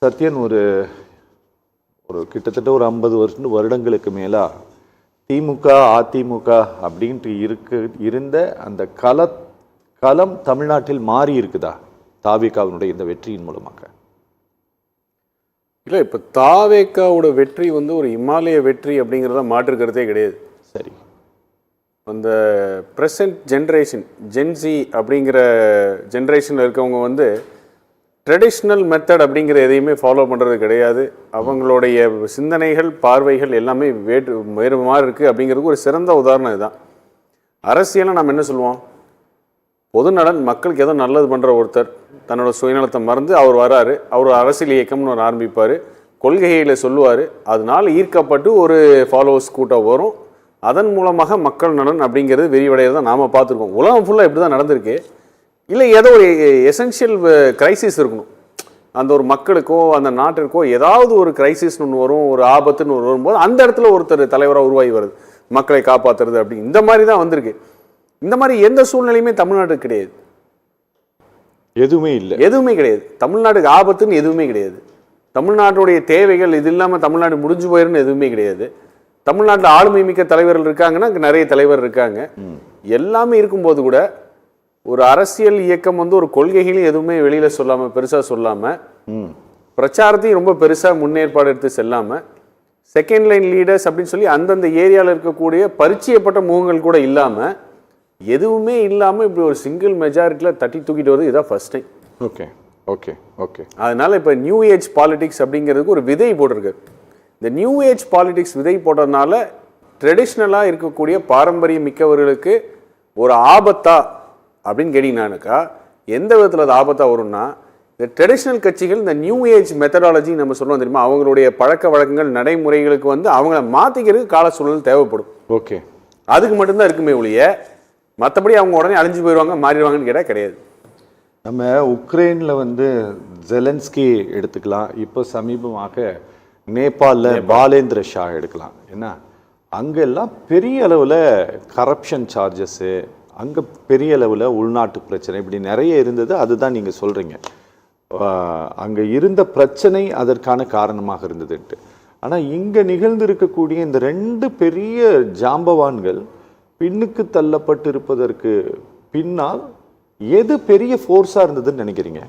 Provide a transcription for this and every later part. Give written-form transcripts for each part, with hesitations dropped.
சத்யன் ஒரு ஒரு கிட்டத்தட்ட ஒரு 50 வருடங்களுக்கு மேலா திமுக அதிமுக அப்படின்ட்டு இருந்த அந்த களம் தமிழ்நாட்டில் மாறி இருக்குதா தாவேகாவினுடைய இந்த வெற்றியின் மூலமாக? இல்லை, இப்போ தாவேகாவோட வெற்றி வந்து ஒரு இமாலய வெற்றி அப்படிங்கிறத மாற்றுக்கிறதே கிடையாது. சரி, அந்த ப்ரெசன்ட் ஜென்ரேஷன் ஜென்சி அப்படிங்கிற ஜென்ரேஷனில் இருக்கவங்க வந்து ட்ரெடிஷ்னல் மெத்தட் அப்படிங்கிற எதையுமே ஃபாலோ பண்ணுறது கிடையாது. அவங்களுடைய சிந்தனைகள் பார்வைகள் எல்லாமே வேறு மாதிரி இருக்குது அப்படிங்கிறதுக்கு ஒரு சிறந்த உதாரணம் இதுதான். அரசியலை நம்ம என்ன சொல்லுவோம், பொதுநலன் மக்களுக்கு ஏதோ நல்லது பண்ணுற ஒருத்தர் தன்னோட சுயநலத்தை மறந்து அவர் வராரு, அவர் அரசியல் இயக்கம்னு ஒரு ஆரம்பிப்பார், கொள்கைகளை சொல்லுவார், அதனால் ஈர்க்கப்பட்டு ஒரு ஃபாலோவர்ஸ் கூட்டம் வரும், அதன் மூலமாக மக்கள் நலன் அப்படிங்கிறது விரிவடைகிறத நாம் பார்த்துருக்கோம். உலகம் ஃபுல்லாக இப்படி தான் நடந்திருக்கு. இல்லை, ஏதோ ஒரு எசென்ஷியல் கிரைசிஸ் இருக்கணும், அந்த ஒரு மக்களுக்கோ அந்த நாட்டிற்கோ ஏதாவது ஒரு கிரைசிஸ்னு ஒன்று வரும், ஒரு ஆபத்துன்னு ஒன்று வரும்போது அந்த இடத்துல ஒருத்தர் தலைவராக உருவாகி வருது, மக்களை காப்பாற்றுறது அப்படி இந்த மாதிரி தான் வந்திருக்கு. இந்த மாதிரி எந்த சூழ்நிலையுமே தமிழ்நாட்டுக்கு கிடையாது, எதுவுமே இல்லை, எதுவுமே கிடையாது. தமிழ்நாட்டுக்கு ஆபத்துன்னு எதுவுமே கிடையாது. தமிழ்நாட்டுடைய தேவைகள் இது இல்லாமல் தமிழ்நாடு முடிஞ்சு போயிருன்னு எதுவுமே கிடையாது. தமிழ்நாட்டில் ஆளுமை மிக்க தலைவர்கள் இருக்காங்கன்னா நிறைய தலைவர் இருக்காங்க. எல்லாமே இருக்கும்போது கூட ஒரு அரசியல் இயக்கம் வந்து ஒரு கொள்கைகளையும் எதுவுமே வெளியில சொல்லாம பெருசா சொல்லாம பிரச்சாரத்தையும் ரொம்ப பெருசா முன்னேற்பாடு எடுத்து செல்லாம செகண்ட் லைன் லீடர்ஸ் அப்படின்னு சொல்லி அந்தந்த ஏரியாவில் இருக்கக்கூடிய பரிச்சயப்பட்ட முகங்கள் கூட இல்லாம எதுவுமே இல்லாம இப்படி ஒரு சிங்கிள் மெஜாரிட்டியில தட்டி தூக்கிட்டு வருது, இதான் first time. Okay okay okay அதனால இப்போ நியூ ஏஜ் பாலிடிக்ஸ் அப்படிங்கிறதுக்கு ஒரு விதை போட்டிருக்கு. இந்த நியூ ஏஜ் பாலிடிக்ஸ் விதை போட்டதுனால ட்ரெடிஷ்னலாக இருக்கக்கூடிய பாரம்பரியம் மிக்கவர்களுக்கு ஒரு ஆபத்தா அப்படின்னு கேட்டீங்கன்னாக்கா எந்த விதத்தில் அது ஆபத்தாக வரும்னா, இந்த ட்ரெடிஷ்னல் கட்சிகள் இந்த நியூ ஏஜ் மெத்தடாலஜி நம்ம சொல்லுவோம் தெரியுமா, அவங்களுடைய பழக்க வழக்கங்கள் நடைமுறைகளுக்கு வந்து அவங்கள மாற்றிக்கிறதுக்கு கால சூழல் தேவைப்படும். ஓகே, அதுக்கு மட்டும்தான் இருக்குமே ஒழிய மற்றபடி அவங்க உடனே அழிஞ்சு போயிடுவாங்க மாறிடுவாங்கன்னு கேட்டால் கிடையாது. நம்ம உக்ரைனில் வந்து ஜெலன்ஸ்கி எடுத்துக்கலாம், இப்போ சமீபமாக நேபாளில் பாலேந்திர ஷா எடுக்கலாம். என்ன அங்கெல்லாம் பெரிய அளவில் கரப்ஷன் சார்ஜஸ்ஸு, அங்கே பெரிய அளவில் உள்நாட்டு பிரச்சனை இப்படி நிறைய இருந்தது. அதுதான் நீங்கள் சொல்கிறீங்க, அங்கே இருந்த பிரச்சனை அதற்கான காரணமாக இருந்ததுன்ட்டு. ஆனால் இங்கே நிகழ்ந்திருக்கக்கூடிய இந்த 2 பெரிய ஜாம்பவான்கள் பின்னுக்கு தள்ளப்பட்டு இருப்பதற்கு பின்னால் எது பெரிய ஃபோர்ஸாக இருந்ததுன்னு நினைக்கிறீங்க?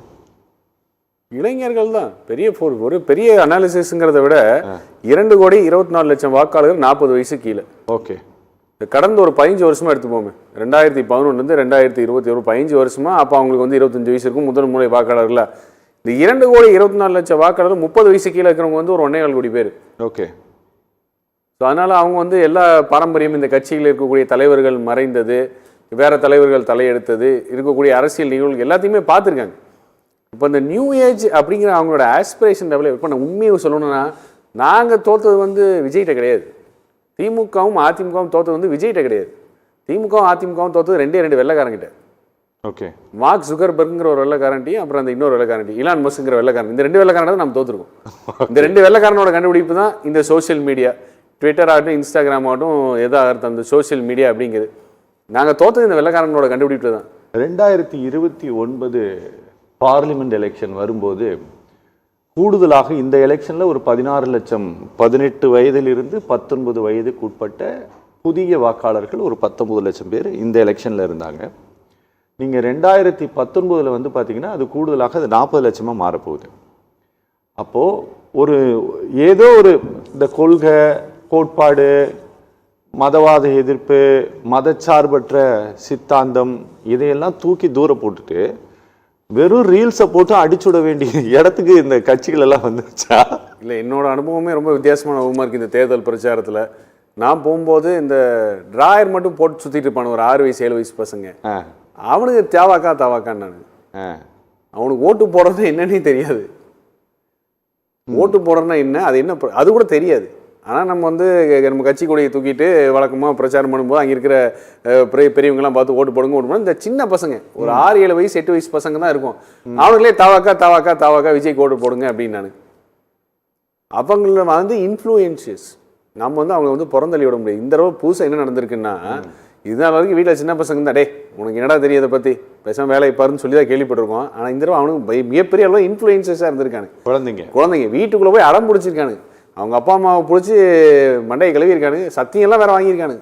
இளைஞர்கள் தான் பெரிய ஃபோர்ஸ். ஒரு பெரிய அனாலிசிஸ்ங்கிறத விட 2,24,00,000 வாக்காளர்கள் 40 வயசு கீழே. ஓகே, கடந்த ஒரு 15 வருஷமா எடுத்துப்போமே, 2011 2021 15 வருஷமா. அப்போ அவங்களுக்கு வந்து 25 வயசு இருக்கும், முதல் முறை வாக்காளர்கள். இந்த 2,24,00,000 வாக்காளர்கள் 30 வயசு கீழே இருக்கிறவங்க வந்து ஒரு 1.25 கோடி பேர். ஓகே, ஸோ அதனால அவங்க வந்து எல்லா பாரம்பரியம் இந்த கட்சியில் இருக்கக்கூடிய தலைவர்கள் மறைந்தது, வேற தலைவர்கள் தலையெடுத்தது, இருக்கக்கூடிய அரசியல் நிகழ்வுகள் எல்லாத்தையுமே பார்த்துருக்காங்க. இப்போ இந்த நியூ ஏஜ் அப்படிங்கிற அவங்களோட ஆஸ்பிரேஷன் லெவலில் இப்போ நான் உண்மையை சொல்லணும்னா, நாங்கள் தோற்றது வந்து விஜய்கிட்ட கிடையாது, திமுகவும் அதிமுகவும் தோற்றது வந்து விஜய்கிட்ட கிடையாது. திமுகவும் அதிமுகவும் தோற்றது 2 வெள்ளைக்காரங்கிட்ட. ஓகே, மார்க் ஜுகர்பர்க்ங்கிற ஒரு வெள்ளைக்காரன்ட்டி, அப்புறம் அந்த இன்னொரு வெள்ளைக்காரன்ட்டி இலான் மஸ்க்ங்கிற வெள்ளைக்காரன். இந்த 2 வெள்ளைக்காரன் நம்ம தோற்றுருக்கோம். இந்த 2 வெள்ளைக்காரனோட கண்டுபிடிப்பு தான் இந்த சோசியல் மீடியா, ட்விட்டர் ஆகட்டும் இன்ஸ்டாகிராம் ஆகட்டும் எதாவது அந்த சோசியல் மீடியா அப்படிங்கிறது. நாங்கள் தோற்றது இந்த வெள்ளைக்காரனோட கண்டுபிடிப்பு தான். 2029 பார்லிமெண்ட் எலெக்ஷன் வரும்போது கூடுதலாக இந்த எலெக்ஷனில் ஒரு 16 லட்சம் 18 வயதிலிருந்து 19 வயதுக்கு உட்பட்ட புதிய வாக்காளர்கள் ஒரு 19 லட்சம் பேர் இந்த எலெக்ஷனில் இருந்தாங்க. நீங்கள் 2019 வந்து பார்த்தீங்கன்னா அது கூடுதலாக அது 40 லட்சமாக மாறப்போகுது. அப்போது ஒரு ஏதோ ஒரு இந்த கொள்கை கோட்பாடு, மதவாத எதிர்ப்பு, மதச்சார்பற்ற சித்தாந்தம் இதையெல்லாம் தூக்கி தூர போட்டுட்டு வெறும் ரீல்ஸை போட்டு அடிச்சுட வேண்டிய இடத்துக்கு இந்த கட்சிகள் எல்லாம் வந்துருச்சா? இல்லை, என்னோட அனுபவமே ரொம்ப வித்தியாசமான அனுபவமாக இருக்குது. இந்த தேர்தல் பிரச்சாரத்தில் நான் போகும்போது இந்த டிராயர் மட்டும் போட்டு சுற்றிட்டு இருப்பானு ஒரு 6 வயசு 7 வயசு பசங்க, அவனுக்கு தவாக்கான்னு நான் அவனுக்கு ஓட்டு போடுறது என்னன்னே தெரியாது. ஓட்டு போடுறதுனா என்ன, அது என்ன அது கூட தெரியாது. ஆனால் நம்ம வந்து நம்ம கட்சி கொடியை தூக்கிட்டு வழக்கமாக பிரச்சாரம் பண்ணும்போது அங்கே இருக்கிற பெரியவங்கலாம் பார்த்து ஓட்டு போடுங்க. இந்த சின்ன பசங்க ஒரு 6 7 வயசு 8 வயசு பசங்க தான் இருக்கும். அவனுங்களே தாவாக்கா விஜய்க்கு ஓட்டு போடுங்க அப்படின்னு நான். அவங்கள வந்து இன்ஃப்ளூயன்ஷியஸ் நம்ம வந்து அவங்க வந்து பிறந்தள்ளி விட முடியாது. இந்த தடவை புதுசாக என்ன நடந்திருக்குன்னா, இதுதான் வரைக்கும் வீட்டில் சின்ன பசங்க தான், டே உனக்கு என்னடா தெரியும் இதை பற்றி பேசாமல் வேலையை பாருன்னு சொல்லி தான் கேள்விப்பட்டிருக்கோம். ஆனால் இந்த தடவை அவனுக்கு மிகப்பெரிய அளவு இன்ஃப்ளூயன்சஸாக இருந்திருக்கானு. குழந்தைங்க வீட்டுக்குள்ளே போய் அடம் பிடிச்சிருக்கானு, அவங்க அப்பா அம்மாவை பிடிச்சி மண்டையை கழுவிருக்கானு, சத்தியம்லாம் வேறு வாங்கியிருக்கானு.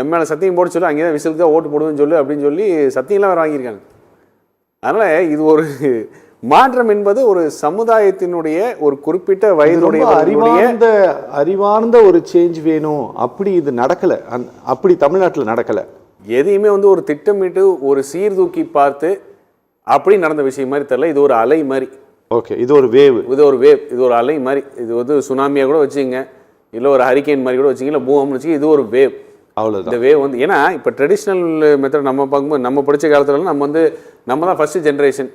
என் மேலே சத்தியம் போட்டு சொல்லு, அங்கே தான் விசிலுக்கு தான் ஓட்டு போடுவேன்னு சொல்லு அப்படின்னு சொல்லி சத்தியம்லாம் வேறு வாங்கியிருக்காங்க. அதனால் இது ஒரு மாற்றம் என்பது ஒரு சமுதாயத்தினுடைய ஒரு குறிப்பிட்ட வயதுடைய அறிவார்ந்த ஒரு சேஞ்ச் வேணும். அப்படி இது நடக்கலை, அப்படி தமிழ்நாட்டில் நடக்கலை. எதையுமே வந்து ஒரு திட்டமிட்டு ஒரு சீர்தூக்கி பார்த்து அப்படி நடந்த விஷயம் மாதிரி தெரியல. இது ஒரு அலை மாதிரி. ஓகே, இது ஒரு வேவ், இது ஒரு அலை மாதிரி. இது வந்து சுனாமியாக கூட வச்சுங்க, இல்லை ஒரு ஹரிக்கேன் மாதிரி கூட வச்சுங்க, இல்லை பூகம்னு வச்சுங்க. இது ஒரு வேவ், அவ்வளோதான். இந்த வேவ் வந்து ஏன்னா இப்போ ட்ரெடிஷ்னல் மெத்தட் நம்ம பார்க்கும்போது நம்ம படித்த காலத்துலலாம் நம்ம தான் ஃபஸ்ட்டு ஜென்ரேஷன்.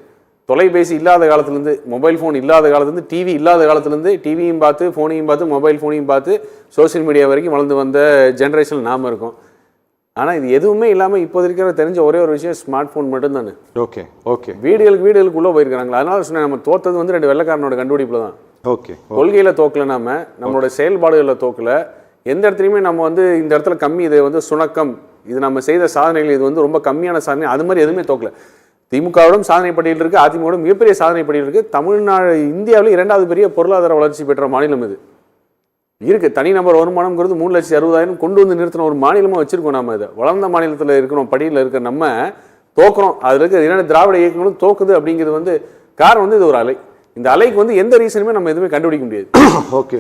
தொலைபேசி இல்லாத காலத்துலேருந்து, மொபைல் ஃபோன் இல்லாத காலத்துலேருந்து, டிவி இல்லாத காலத்துலேருந்து, டிவியும் பார்த்து ஃபோனையும் பார்த்து மொபைல் ஃபோனையும் பார்த்து சோஷியல் மீடியா வரைக்கும் வளர்ந்து வந்த ஜென்ரேஷன் நாம் இருக்கோம். ஆனால் இது எதுவுமே இல்லாமல் இப்போ இருக்கிற தெரிஞ்ச ஒரே ஒரு விஷயம் ஸ்மார்ட் ஃபோன் மட்டும்தானே. ஓகே வீடுகளுக்குள்ளே போயிருக்கிறாங்களா. அதனால சொன்னேன், நம்ம தோற்றது வந்து 2 வெள்ளைக்காரனோட கண்டுபிடிப்பில் தான். கொள்கையில் தோக்கலை, நம்மளோட செயல்பாடுகளில் தோக்கலை. எந்த இடத்துலையுமே நம்ம வந்து இந்த இடத்துல கம்மி, இது வந்து சுணக்கம், இது நம்ம செய்த சாதனைகள், இது வந்து ரொம்ப கம்மியான சாதனை, அது மாதிரி எதுவுமே தோக்கலை. திமுகவிடம் சாதனை பட்டியல் இருக்குது, அதிமுக மிகப்பெரிய சாதனை பட்டியல் இருக்குது. தமிழ்நாடு இந்தியாவில் 2வது பெரிய பொருளாதார வளர்ச்சி பெற்ற மாநிலம் இது இருக்குது. தனிநபர் வருமானம்ங்கிறது 3,60,000 கொண்டு வந்து நிறுத்தின ஒரு மாநிலமாக வச்சுருக்கோம். நம்ம இதை வளர்ந்த மாநிலத்தில் இருக்கிறோம், படியில் இருக்கிற நம்ம தோக்குறோம். அதில் இருக்கிற 2 திராவிட இயக்கங்களும் தோக்குது. அப்படிங்கிறது வந்து காரணம் வந்து இது ஒரு அலை. இந்த அலைக்கு வந்து எந்த ரீசனுமே நம்ம எதுவுமே கண்டுபிடிக்க முடியாது. ஓகே.